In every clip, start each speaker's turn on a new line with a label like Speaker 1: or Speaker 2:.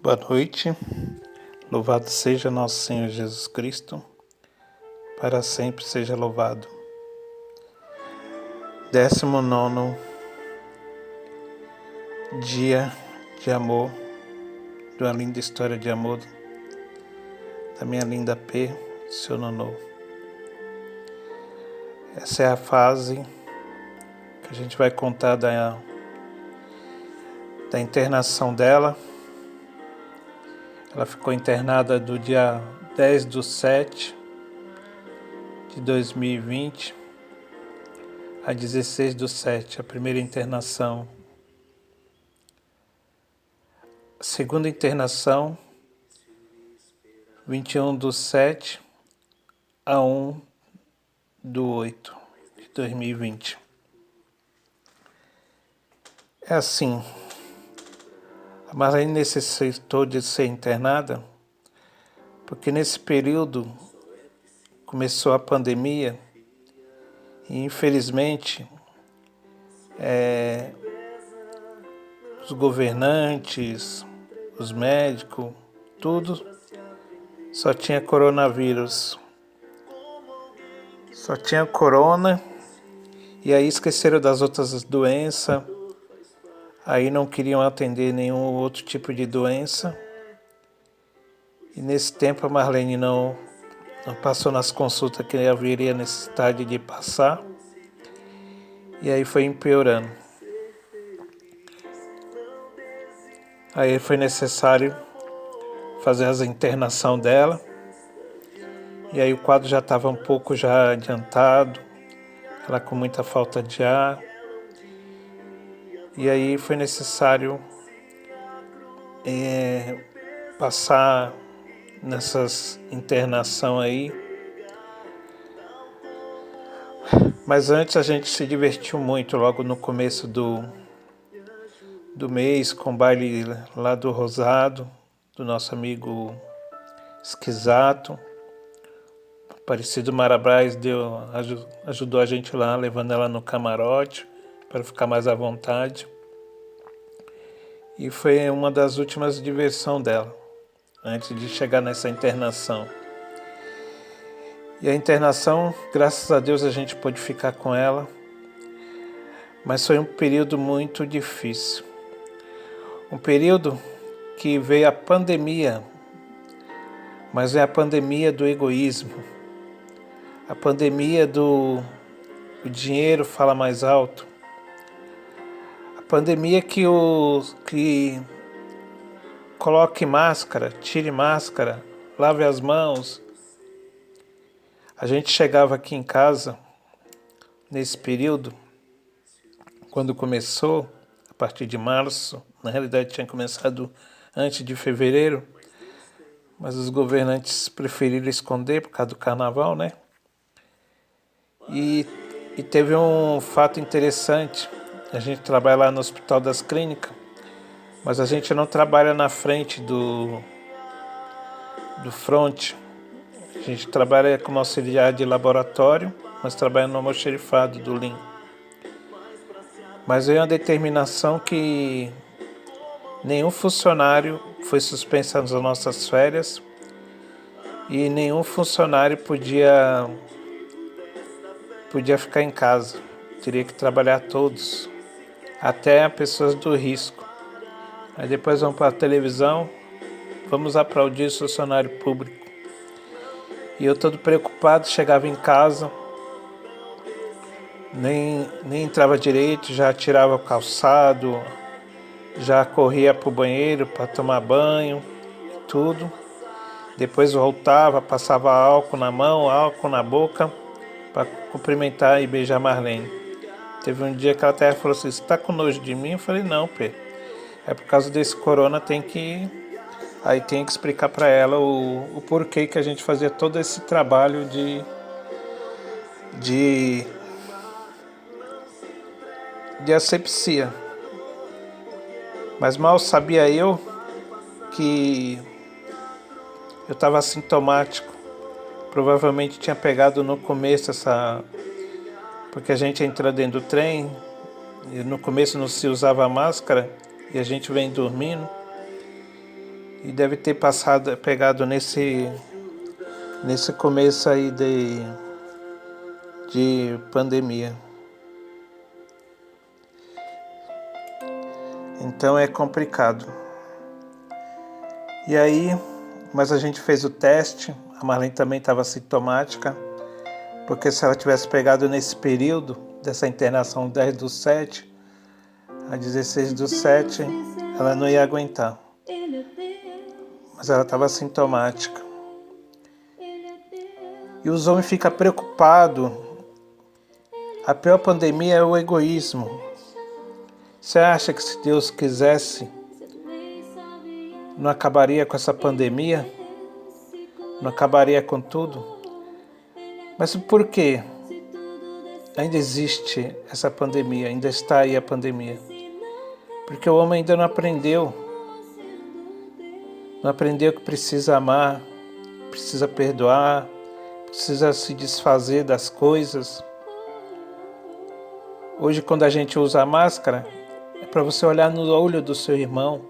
Speaker 1: Boa noite, louvado seja nosso Senhor Jesus Cristo, para sempre seja louvado. 19º dia de amor, de uma linda história de amor, da minha linda P, seu Nonô. Essa é a fase que a gente vai contar da internação dela. Ela ficou internada do dia 10/7 de 2020 a 16/7, a primeira internação. A segunda internação, 21/7 a 1/8 de 2020. É assim, a Marlene necessitou de ser internada porque nesse período começou a pandemia e infelizmente os governantes, os médicos, tudo só tinha coronavírus. Só tinha corona e aí esqueceram das outras doenças. Aí não queriam atender nenhum outro tipo de doença. E nesse tempo a Marlene não passou nas consultas que haveria necessidade de passar. E aí foi empeorando. Aí foi necessário fazer a internação dela. E aí o quadro já estava um pouco já adiantado. Ela com muita falta de ar. E aí foi necessário passar nessas internação aí. Mas antes a gente se divertiu muito logo no começo do mês com o baile lá do Rosado, do nosso amigo Esquisato. Aparecido Marabras ajudou a gente lá, levando ela no camarote para ficar mais à vontade. E foi uma das últimas diversões dela, antes de chegar nessa internação. E a internação, graças a Deus, a gente pôde ficar com ela, mas foi um período muito difícil. Um período que veio a pandemia, mas é a pandemia do egoísmo, a pandemia do o dinheiro fala mais alto, a pandemia que coloque máscara, tire máscara, lave as mãos. A gente chegava aqui em casa, nesse período, quando começou, a partir de março, na realidade tinha começado antes de fevereiro, mas os governantes preferiram esconder por causa do carnaval, né? E teve um fato interessante, a gente trabalha lá no Hospital das Clínicas, mas a gente não trabalha na frente do front. A gente trabalha como auxiliar de laboratório, mas trabalha no almoxerifado do LIM. Mas veio uma determinação que nenhum funcionário foi suspenso nas nossas férias e nenhum funcionário podia ficar em casa. Teria que trabalhar todos, até pessoas do risco. Aí depois vamos para a televisão, vamos aplaudir o funcionário público. E eu todo preocupado, chegava em casa, nem entrava direito, já tirava o calçado, já corria para o banheiro para tomar banho, tudo. Depois voltava, passava álcool na mão, álcool na boca, para cumprimentar e beijar Marlene. Teve um dia que ela até falou assim, você tá com nojo de mim? Eu falei, não, Pê. É por causa desse corona, tem que explicar para ela o porquê que a gente fazia todo esse trabalho de asepsia. Mas mal sabia eu que eu estava assintomático. Provavelmente tinha pegado no começo porque a gente entra dentro do trem, e no começo não se usava máscara, e a gente vem dormindo. e deve ter pegado nesse começo aí de pandemia. Então é complicado. E aí, mas a gente fez o teste, a Marlene também estava sintomática, porque se ela tivesse pegado nesse período dessa internação 10/7 a 16/7, ela não ia aguentar. Mas ela estava sintomática. E os homens ficam preocupados. A pior pandemia é o egoísmo. Você acha que se Deus quisesse, não acabaria com essa pandemia? Não acabaria com tudo? Mas por quê? Ainda existe essa pandemia, ainda está aí a pandemia. Porque o homem ainda não aprendeu. Não aprendeu que precisa amar, precisa perdoar, precisa se desfazer das coisas. Hoje, quando a gente usa a máscara, é para você olhar no olho do seu irmão.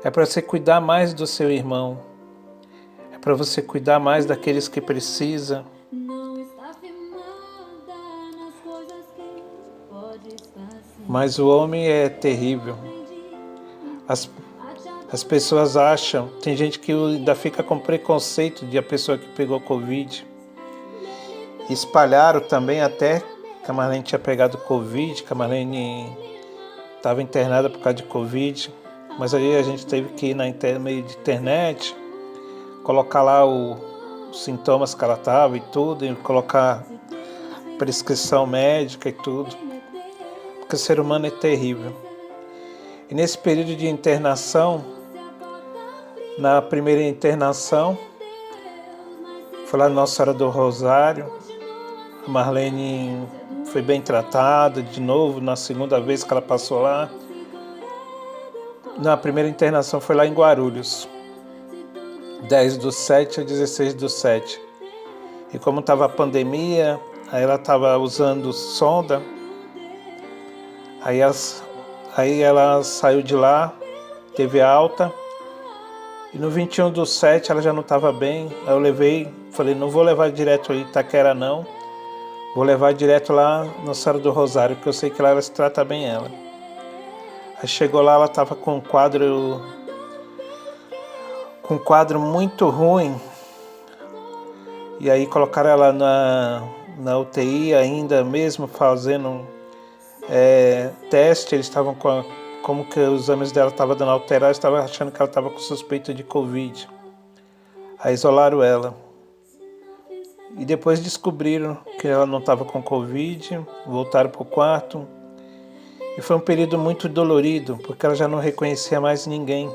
Speaker 1: É para você cuidar mais do seu irmão. É para você cuidar mais daqueles que precisam. Mas o homem é terrível. As pessoas acham, tem gente que ainda fica com preconceito de a pessoa que pegou Covid. Espalharam também até que a Marlene tinha pegado Covid, que a Marlene estava internada por causa de Covid. Mas aí a gente teve que ir na meio de internet, colocar lá os sintomas que ela estava e tudo, e colocar prescrição médica e tudo. Porque o ser humano é terrível. E nesse período de internação, na primeira internação, foi lá na Nossa Senhora do Rosário. A Marlene foi bem tratada de novo, na segunda vez que ela passou lá. Na primeira internação foi lá em Guarulhos, 10/7 a 16/7. E como estava a pandemia, aí ela estava usando sonda. Aí ela saiu de lá, teve alta. E no 21/7 ela já não estava bem. Aí eu falei, não vou levar direto aí Itaquera não. Vou levar direto lá no Senhora do Rosário, porque eu sei que lá ela se trata bem ela. Aí chegou lá, ela estava com um quadro muito ruim. E aí colocaram ela na UTI ainda, mesmo fazendo teste. Eles estavam como que os exames dela estavam dando alterado, estavam achando que ela estava com suspeita de Covid. Aí isolaram ela. E depois descobriram que ela não estava com Covid, voltaram para o quarto. E foi um período muito dolorido, porque ela já não reconhecia mais ninguém.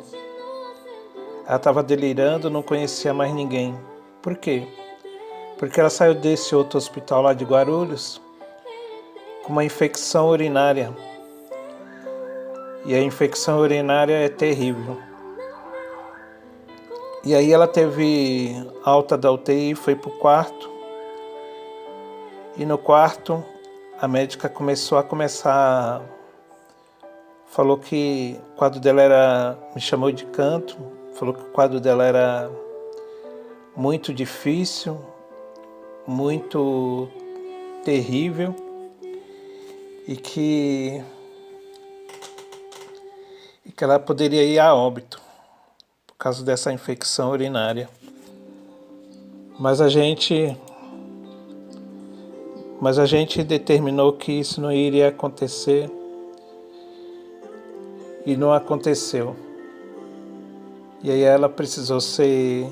Speaker 1: Ela estava delirando, não conhecia mais ninguém. Por quê? Porque ela saiu desse outro hospital lá de Guarulhos com uma infecção urinária. E a infecção urinária é terrível. E aí ela teve alta da UTI, foi para o quarto. E no quarto, a médica falou que o quadro dela me chamou de canto, falou que o quadro dela era muito difícil, muito terrível, e que ela poderia ir a óbito por causa dessa infecção urinária. Mas a gente determinou que isso não iria acontecer e não aconteceu. E aí ela precisou ser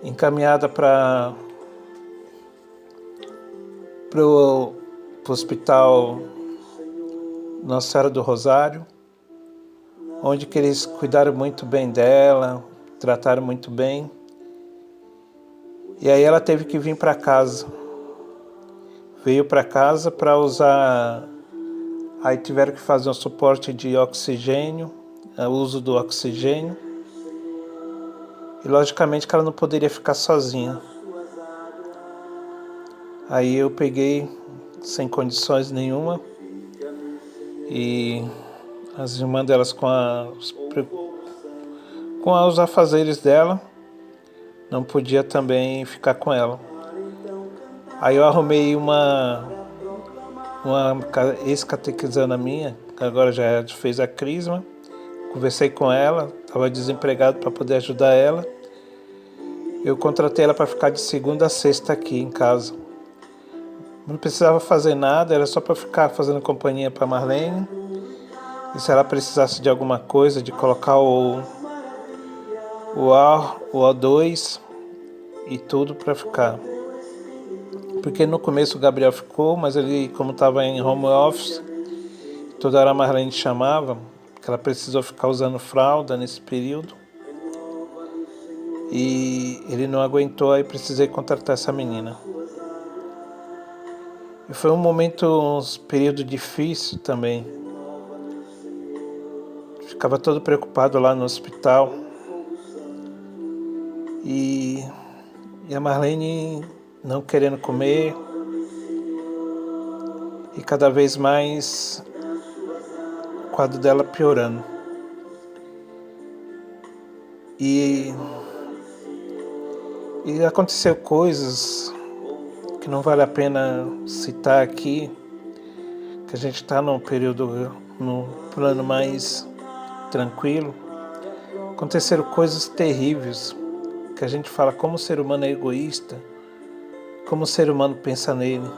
Speaker 1: encaminhada para o hospital Nossa Senhora do Rosário, onde que eles cuidaram muito bem dela, trataram muito bem. E aí ela teve que vir para casa. Veio para casa para usar. Aí tiveram que fazer um suporte de oxigênio, o uso do oxigênio. E logicamente que ela não poderia ficar sozinha. Aí eu peguei sem condições nenhuma. E as irmãs delas com com os afazeres dela, não podia também ficar com ela. Aí eu arrumei uma ex-catequizana minha, que agora já fez a crisma, conversei com ela, estava desempregado para poder ajudar ela. Eu contratei ela para ficar de segunda a sexta aqui em casa. Não precisava fazer nada, era só para ficar fazendo companhia para Marlene. E se ela precisasse de alguma coisa, de colocar o O2 e tudo para ficar. Porque no começo o Gabriel ficou, mas ele, como estava em home office, toda hora a Marlene chamava, que ela precisou ficar usando fralda nesse período. E ele não aguentou, aí precisei contratar essa menina. E foi um período difícil também. Ficava todo preocupado lá no hospital. E a Marlene não querendo comer. E cada vez mais o quadro dela piorando. E aconteceu coisas que não vale a pena citar aqui, que a gente está num plano mais tranquilo. Aconteceram coisas terríveis, que a gente fala como o ser humano é egoísta, como o ser humano pensa nele.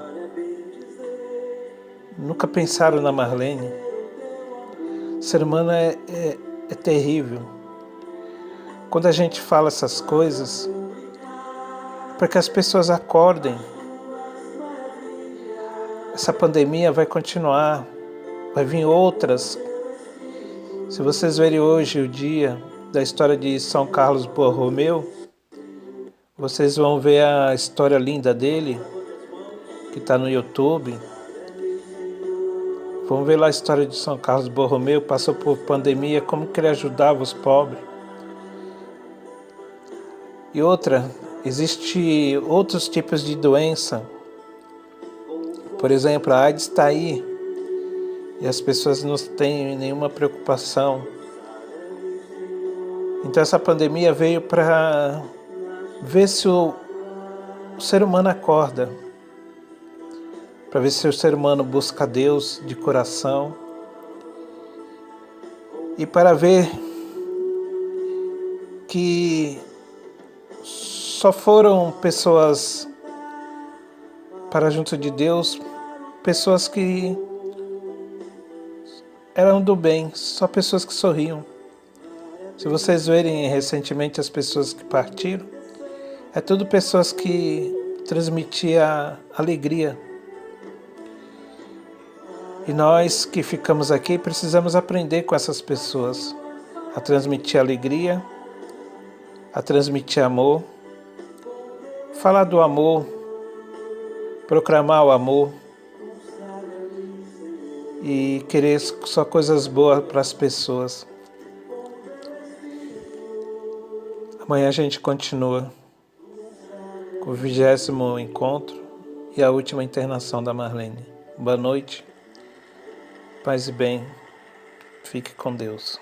Speaker 1: Nunca pensaram na Marlene. O ser humano é terrível. Quando a gente fala essas coisas, é para que as pessoas acordem. Essa pandemia vai continuar, vai vir outras. Se vocês verem hoje o dia da história de São Carlos Borromeu, vocês vão ver a história linda dele, que está no YouTube. Vamos ver lá a história de São Carlos Borromeu, passou por pandemia, como que ele ajudava os pobres. E outra, existem outros tipos de doença. Por exemplo, a AIDS está aí e as pessoas não têm nenhuma preocupação. Então essa pandemia veio para ver se o ser humano acorda, para ver se o ser humano busca Deus de coração e para ver que só foram pessoas para junto de Deus, pessoas que eram do bem, só pessoas que sorriam. Se vocês verem recentemente as pessoas que partiram, é tudo pessoas que transmitiam alegria. E nós que ficamos aqui precisamos aprender com essas pessoas a transmitir alegria, a transmitir amor, falar do amor, proclamar o amor e querer só coisas boas para as pessoas. Amanhã a gente continua com o 20º encontro e a última internação da Marlene. Boa noite, paz e bem, fique com Deus.